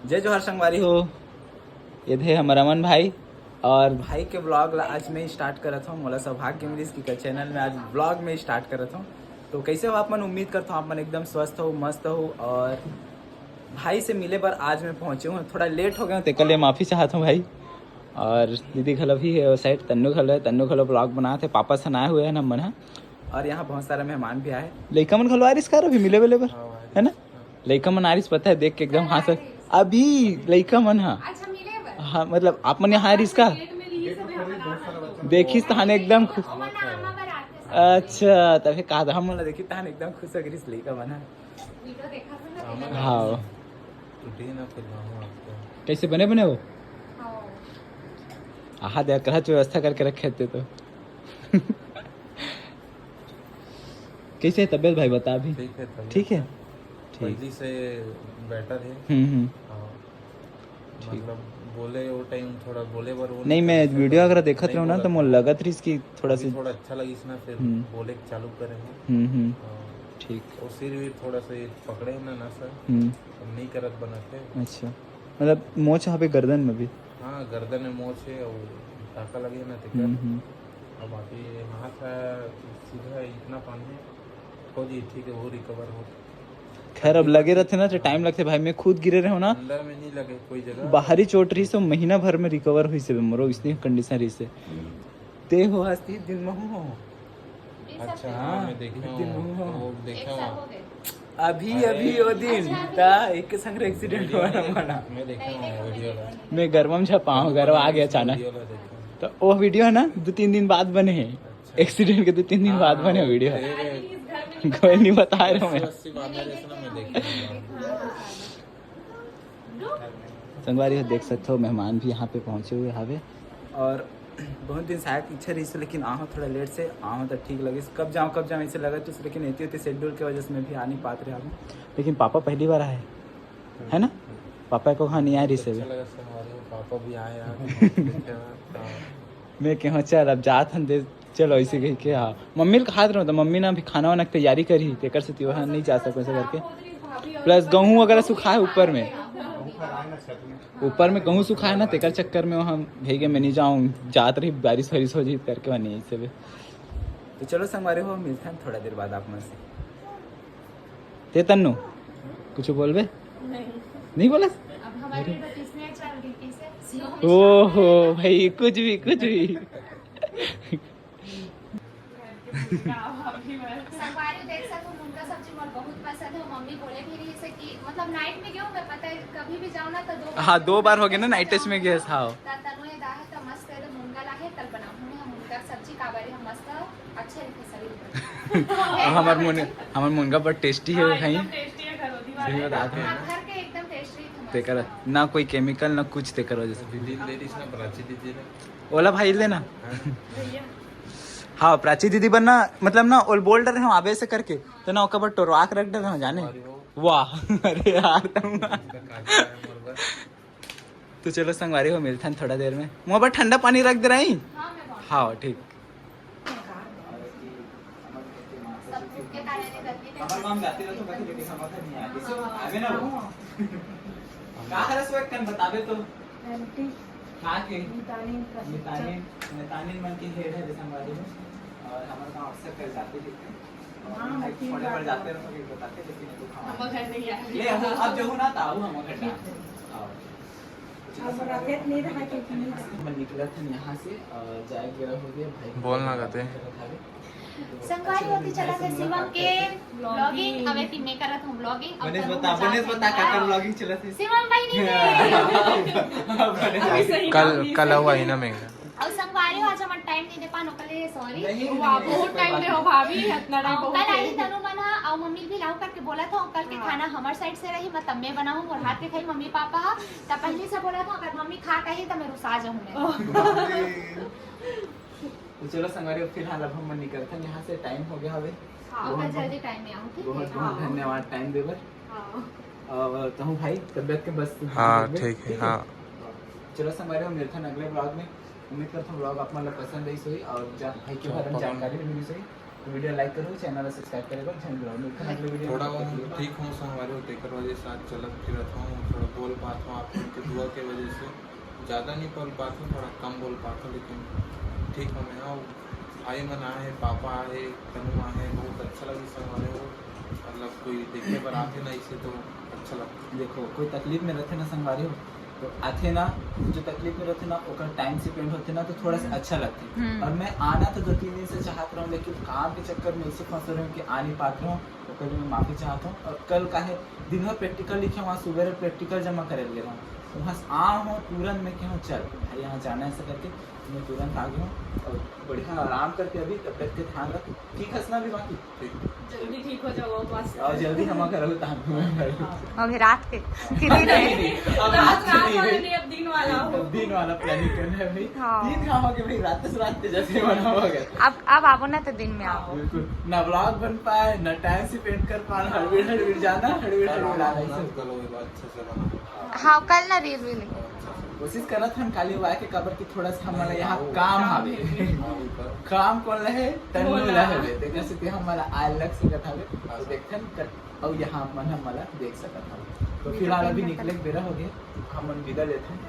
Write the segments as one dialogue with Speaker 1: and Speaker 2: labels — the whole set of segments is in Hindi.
Speaker 1: जय जोहर संगवारी हो, ये थे हमारा अमन भाई और भाई के ब्लॉग आज मैं स्टार्ट करत हूँ। मोला सौभाग्य मिली इसकी चैनल में आज ब्लॉग में स्टार्ट करत हूँ। तो कैसे हो आप मन? उम्मीद करता हूँ आप मन एकदम स्वस्थ हो, मस्त हो। और भाई से मिले पर आज मैं पहुँचे हूँ, थोड़ा लेट हो गया तो कल माफ़ी चाहता हूँ भाई। और दीदी खलो भी है उस साइड, तन्नू खलो ब्लॉग बनाए थे, पापा सन आए हुए हैं ना मन है। और यहाँ बहुत सारे मेहमान भी आए। लइका मन खलो आरिस कर अभी मिले वेले पर है ना, लइका मन आरिस पता है देख के एकदम हाँ सर अभी लइका मन हाँ हाँ मतलब आप मन यहाँ आरिस का देखिस तहाने एकदम खुश। अच्छा तभी कहा हम मन देखी तहाने एकदम खुश हो गई लइका मन हाँ। कैसे बने बने हो? आहा दे कहा व्यवस्था करके रखे थे तो कैसे है तबीयत भाई बता अभी? ठीक है
Speaker 2: पहली से बेटर है। मतलब बोले वो टाइम थोड़ा बोले पर वो
Speaker 1: नहीं मैं वीडियो अगर देखत रहूं ना तो मुझे लगत रही कि थोड़ा
Speaker 2: अच्छा लगी ना, फिर बोले चालू करे
Speaker 1: ठीक।
Speaker 2: और सिर भी थोड़ा सा पकड़े है ना सर, नहीं करत बनाते।
Speaker 1: अच्छा मतलब मोच यहाँ पे गर्दन में भी?
Speaker 2: हाँ गर्दन में मोच है और टाका लगे ना तो अब बाकी हाथ सीधा इतना पानी हो जी ठीक है, वो रिकवर हो।
Speaker 1: खैर अब लगे रहते ना तो टाइम लगते भाई। मैं खुद गिरे रहे हो ना,
Speaker 2: अंदर में नहीं लगे कोई जगह,
Speaker 1: बाहरी चोट रही से महीना भर में रिकवर हुई से मरो इसने कंडीशन रही से ते हो हस्ती दिन में हो।
Speaker 2: अच्छा हाँ मैं देखा
Speaker 1: अभी वो दिन ता एक संग एक्सीडेंट हुआ ना माना
Speaker 2: मैं देखा वीडियो
Speaker 1: मैं गरवा में छपा हूँ, गरवा आ गया अचानक। तो वो वीडियो है ना 2-3 दिन बाद बने हैं, एक्सीडेंट के 2-3 दिन बाद बने वीडियो। कोई नहीं बता रहा हूँ मैं। संगवारी हो देख सकते हो मेहमान भी यहाँ पे पहुँचे हुए हवे। और बहुत दिन से आया इच्छा रही से, लेकिन आऊँ थोड़ा लेट से आऊँ तो ठीक लगे। कब जाऊँ ऐसे लगा तो, लेकिन ऐसी होती शेड्यूल की वजह से मैं भी आ नहीं पाते रहा हूँ। लेकिन पापा पहली बार आए है ना, पापा को कहाँ नहीं आया रही से
Speaker 2: पापा भी आए
Speaker 1: मैं कहाँ चल अब जात हम दे चलो ऐसे कही के। हाँ मम्मी कहा रहा था, मम्मी ना अभी खाना वाना की तैयारी करी तेकर से त्योहार नहीं जा सको ऐसे करके। प्लस गेहूँ वगैरह सुखा है ऊपर में गेहूँ सुखा है ना, तेकर चक्कर में वहाँ भेगे मैं नहीं जाऊँ, जात रही बारिश वारिश हो जी करके वहाँ नहीं से। तो चलो संगवारी हो मिलते हैं थोड़ा देर बाद आप में से। ते तन्नू कुछ बोल बे नहीं बोला? ओहो भाई कुछ भी
Speaker 3: संगवारी देख सकूं मुनगा सब्जी मोर बहुत पसंद है। मम्मी बोले भी रही से कि मतलब नाइट में गेहूं मैं पता है कभी भी जाऊं ना तो दो
Speaker 1: बार हो गया ना नाइट टेस्ट में गैस। हाँ
Speaker 3: तनुए दाहे तो मस्त है, तो मुनगा लाहे कल बनाऊं हम मुनगा सब्जी काबारी हम मस्त अच्छे रखे शरीर
Speaker 1: हमार मुनगा बहुत टेस्टी है भाई, सही बता दूं
Speaker 3: घर के एकदम टेस्टी
Speaker 1: तेकर ना कोई केमिकल ना कुछ तेकर वजह से।
Speaker 2: लेडीज ना प्राची दीदी
Speaker 1: ओला भाई लेना हाँ प्राची दीदी बनना मतलब ना ओल बोल डर हम आबे से करके तो ना ओका बट टोरवाक रख डर हम जाने। वाह अरे यार तो चलो संगवारी हो मिलता थोड़ा देर में। मुँह पर ठंडा पानी रख दे रही। हाँ ठीक। बताबे तो मन की हेड है संगवारी में, और हमारे गाँव अक्सर कर जाते जाते बताते लेकिन अब जो ना था हम निकला था यहाँ से और जाए गया हो गया भाई
Speaker 2: बोलना कहते
Speaker 3: संगवारी होती चला से शिवम के ब्लॉगिंग हवे ती मैं करत हूं ब्लॉगिंग।
Speaker 1: बनेस बता का ब्लॉगिंग चला थी
Speaker 3: शिवम भाई नहीं
Speaker 2: कल हुआ ही ना मैं
Speaker 3: और संगवारी आज हम टाइम नहीं दे पानो कले सॉरी
Speaker 4: बहुत टाइम दे हो भाभी इतना टाइम बहुत
Speaker 3: कल आई तनु मना और मम्मी भी लाऊ करके बोला था कल के खाना हमार साइड से रही मैं तब मैं बनाऊं और हाथ के खाई मम्मी पापा तब पहले से बोला था अगर मम्मी खा कही तो मैं रुसा जाऊं मैं।
Speaker 1: तो चलो संगवारी फिलहाल अब हम निकलते हैं यहाँ से, टाइम हो गया हवे।
Speaker 3: बहुत जल्दी टाइम में आऊं ठीक है।
Speaker 1: बहुत धन्यवाद टाइम देवर। और कहूँ भाई तबियत के बस
Speaker 2: हाँ ठीक है हाँ।
Speaker 1: चलो संगवारी हम मिलते हैं अगले ब्लॉग में। उम्मीद करता हूँ ब्लॉग आप मतलब पसंद आई सही और भाई के बारे में जानकारी भी मिली सही। तो वीडियो लाइक करो, चैनल सब्सक्राइब करेगा, चैनल अगले वीडियो
Speaker 2: थोड़ा वो ठीक हूँ संगवारी हो तेकर वजह से आज चलत फिरत हूँ, थोड़ा बोल पाता हूँ आप लोग के दुआ के वजह से, ज़्यादा नहीं बोल पाता हूँ, थोड़ा कम बोल पाता हूँ, लेकिन ठीक हूँ मैं। और भाई मन आए, पापा आए, तनु आए, बहुत अच्छा लगे संगवारी हो, मतलब कोई देखने पर आते ना इसे तो अच्छा लगता।
Speaker 1: देखो कोई तकलीफ में रहते ना संगवारी हो तो आते ना, जो तकलीफ में रहते ना ओकर टाइम से पेंट होते ना तो थोड़ा सा अच्छा लगते। और मैं आना तो 2-3 दिन से चाहत रहा हूँ, लेकिन काम के चक्कर में ऐसे फंस रहा हूँ कि आ नहीं पाता हूँ, तो कल मैं माफ़ी चाहता हूँ। और कल का है दिन भर प्रैक्टिकल लिखे, वहाँ सुबह प्रैक्टिकल जमा कर ले रहा हूँ, तो वहाँ आ हूँ तुरंत मैं क्या हूँ चल भाई यहाँ जाना है ऐसा करके मैं तुरंत आ गया हूँ। और बढ़िया आराम करके अभी तबियत के ध्यान रख, ठीक हंसना भी बाकी ठीक,
Speaker 4: जल्दी ठीक हो जाओ बस।
Speaker 1: और जल्दी हम करो
Speaker 3: अभी रात के दिन है।
Speaker 4: रात वाला नहीं, अब दिन वाला हो।
Speaker 1: दिन वाला प्लानिंग करना है भाई।
Speaker 3: हाँ।
Speaker 1: दिन कहाँ हो गया भाई, रात से रात के जैसे बना होगा।
Speaker 3: अब आवो ना तो दिन में आओ।
Speaker 1: बिल्कुल ना व्लॉग बन पाए ना टाइम से पेंट कर पाए, हड़बड़ हड़बड़ जाना हड़बड़ हड़बड़ आना, ये सब
Speaker 2: कल वो अच्छे से बना।
Speaker 3: हाँ कल ना रील भी
Speaker 1: कोशिश करत हम खाली हुआ के कबर की थोड़ा सा हमारा यहाँ काम हावे काम कौन रहे तनु रहे देख सकते हमारा अलग से कथा है तो देखन कर और यहाँ मन हमारा देख सकत हम। तो फिलहाल अभी निकले के बेरा हो गया, हम विदा लेते हैं।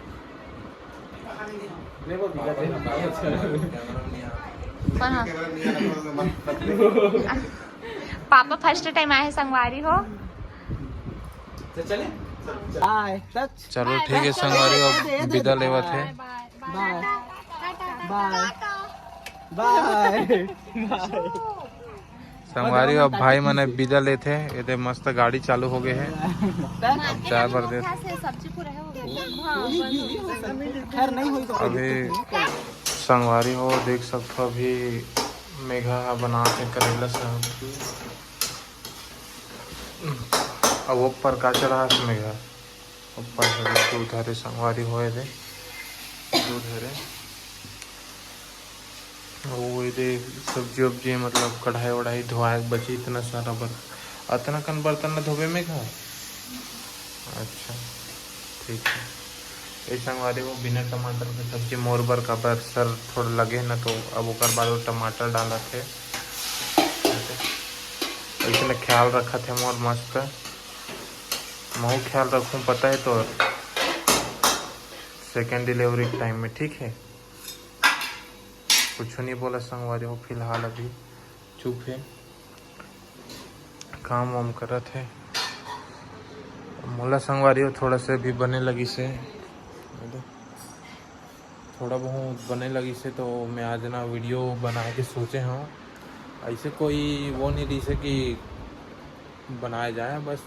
Speaker 1: ले वो विदा दे हम
Speaker 3: पापा फर्स्ट टाइम आए संगवारी हो।
Speaker 1: तो चले बाय टच।
Speaker 2: चलो ठीक है संगवारी, अब विदा लेवत है।
Speaker 1: बाय बाय बाय
Speaker 2: संगवारी अब भाई मने विदा लेते हैं, ये मस्त गाड़ी चालू हो गए है, अब चाय भर दे।
Speaker 1: खैर नहीं हुई तो
Speaker 2: अभी संगवारी हो देख सकते हो, अभी मेघा बना के करेला साहब अब ऊपर का चढ़ा है मेघा ऊपर दूध हरे संगवारी होए दे दूध हरे वो ये सब्जी उब्जी मतलब कढ़ाई वढ़ाई धोआए बची इतना सारा इतना कन बर्तन न धोबे में खा। अच्छा ठीक है, ये संगवारी वो बिना टमाटर के सब्जी मोर बर का बर सर थोड़ा लगे ना तो अब ओकर बाद वो टमाटर डाला थे, इसने ख्याल रखा थे मोर मस्त मैं ख्याल रखूं पता है तो सेकेंड डिलीवरी के टाइम में। ठीक है कुछ नहीं बोला संगवारी हो, फिलहाल अभी चुप है, काम वाम करत है। मोला संगवारी हो थोड़ा से भी बने लगी से थोड़ा बहुत बने लगी से, तो मैं आज ना वीडियो बना के सोचे हूँ, ऐसे कोई वो नहीं रही से कि बनाया जाए, बस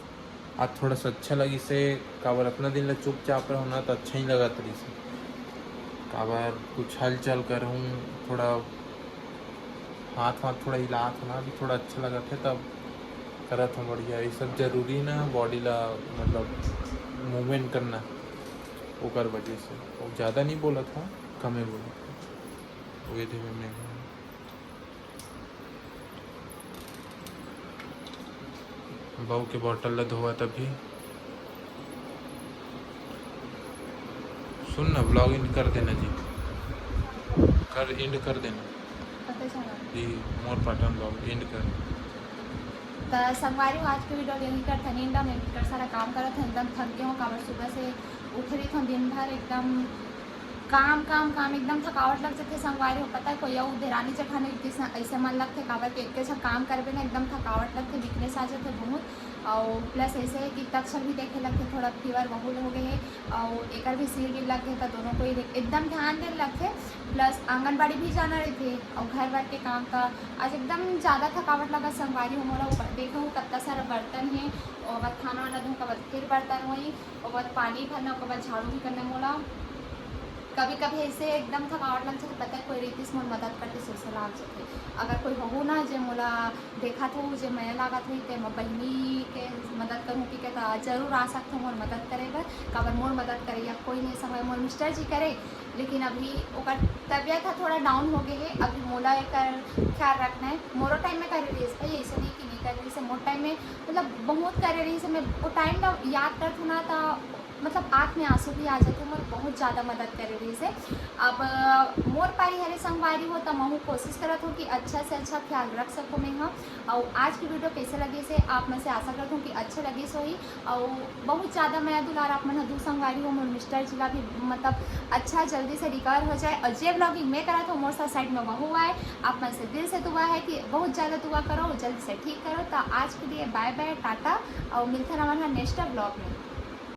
Speaker 2: आज थोड़ा सा अच्छा लगी से काबर अपना दिन लग चुपचाप रहना तो अच्छा ही लगा तरी से काबर कुछ हलचल करूँ, थोड़ा हाथ वाथ थोड़ा हिलात होना भी थोड़ा अच्छा लगा था, तब करत हूँ बढ़िया। ये सब जरूरी ना बॉडी ला मतलब मूवमेंट करना ओकर वजह से, और ज़्यादा नहीं बोला था कम ही बोला था वो थे मैं बहू के बॉटल ला धोआ तभी। सुन ना ब्लॉग इंड कर देना जी, कर इंड कर देना जी, मोर पाटन ब्लॉग इंड कर।
Speaker 3: तो संगवारी आज के वीडियो यही कर था नींदा में कर सारा काम करा था, एकदम थक गए हो काबर सुबह से उठ रही था दिन भर एकदम काम काम काम एकदम थकावट लग जाती है संगवारी हो। पता है कोई और देरानी जखाने ऐसे मन लगते काबर के एक सब काम करबे ना एकदम थकावट लगते, वीकनेस आ जाते बहुत, और प्लस ऐसे है कि तक्षर भी देखे लगते थोड़ा फीवर बहुत हो गए है, और एक भी सिर भी लग गए तो दोनों को ही एकदम ध्यान देने लगते। प्लस आंगनबाड़ी भी जाना रहे थे और घर वर के काम का आज एकदम ज़्यादा थकावट लगा संगवारी हो मोला। देखो कितना सारा बर्तन है और बाद खाना वाना धो के बाद फिर बर्तन वही और बाद पानी भरना और बाद झाड़ू भी करना मोला। कभी कभी ऐसे एकदम थकावट लग जाती, पता है कोई रीति मोल मदद करते सिलसिला आ जाते। अगर कोई बहू ना जे मोला देखा था जो मैं लागत हुई तो मैं बहनी के मदद करूँ कि कहता जरूर आ सकता हूँ मोर मदद करेगा, काबर मोर मदद करे या कोई नहीं समय मोर मिस्टर जी करे, लेकिन अभी ओकर तबियत है थोड़ा डाउन हो गई है। अभी मोला एक ख्याल रखना है, मोरो टाइम में कर रही है ऐसे नहीं कि नहीं कर रही से, मोर टाइम में मतलब बहुत कर रही से मैं वो टाइम ना याद कर ना था मतलब आँख में आंसू भी आ जाते मोर बहुत ज़्यादा मदद करे रही से। अब मोर पारी हरे संगवारी हो तो मैं कोशिश करत हूँ कि अच्छा से अच्छा ख्याल रख सकूँ मैं हाँ। और आज की वीडियो कैसे लगी से आप मैं से आशा करता हूँ कि अच्छे लगी सो ही। और बहुत ज़्यादा मैं दुलार आप मन दू संगवारी हो मोर मिस्टर जिला भी मतलब अच्छा जल्दी से रिकवर हो जाए। और जे ब्लॉगिंग मैं करा तो मोर साइड में वह आए आप मन से दिल से दुआ है कि बहुत ज़्यादा दुआ करो जल्दी से ठीक करो। तो आज के लिए बाय बाय टाटा और मिलते हैं हमारे नेक्स्ट ब्लॉग में।